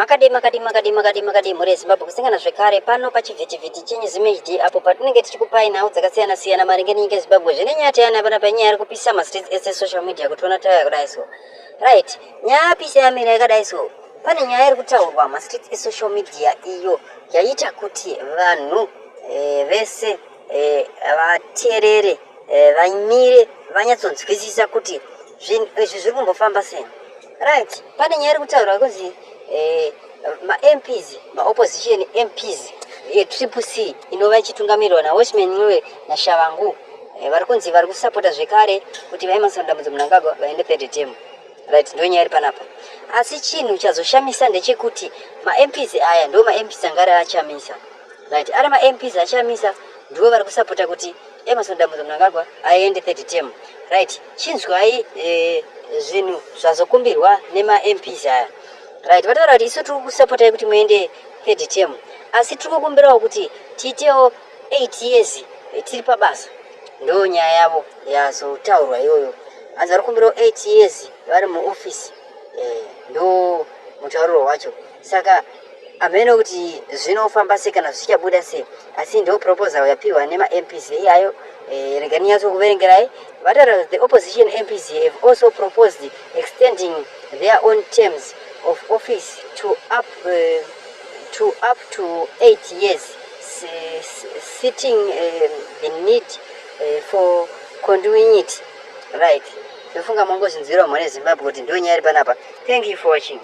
makadi muri Zimbabwe kusingana zvekare pano pachivhitivhiti chenyezimHD apo patinenge tichikupai nhau dzakasiyana siyana maringe nenyika yeZimbabwe zvinenyaya tayana pana panyaya iri kupisa mastreets ese social media kutiona taya kudai so right nyaya pisa yamira yakadai so pane nyaya iri kutaurwa mastreets esocial media iyo yaita kuti vanhu vese vateerere vamire vanyatsonzwisisa kuti izvi zviri kumbofamba sei. Right, pane nyaya iri kutaurwa kuzi ma-MPs, ma-opposition MPs triple C inova ichitungamirirwa naWatchman Ncube naShavangu vari kunzi vari kusapota zvekare kuti vaEmmerson Dambudzo Mnangagwa vaende third term. Right, ndio nyaya iri panapa. Asi chinhu chazoshamisa ndechekuti ma-MPs aya ndio ma-MPs angari achamisa. Right, ari ma-MPs achamisa ndio vari kusapota kuti Emmerson Dambudzo Mnangagwa aende third term. Right, chinzwai zvinhu zvazokumbirwa nema-MPs aya. Right, vataura kuti isu tiri kusapota kuti muende third term, asi tiri kukumbirawo kuti tiitewo 8 years tiri pabasa. Ndo nyaya yavo yazotaurwa iyoyo. Anzi vari kukumbirawo 8 years vari muofisi, ndo mutauriro wacho. Saka amene kuti zvinofamba sei kana zvichabuda sei, asi ndo proposal yapiwa nema-MPs iyayo. Regani yacho kuverengerai vataura the opposition MPs have also proposed extending their own terms of office to up to 8 years, citing the need for continuing it. Right, ndofunga mongo zinzira mwana Zimbabwe kuti ndo nyaya iri panapa. Thank you for watching.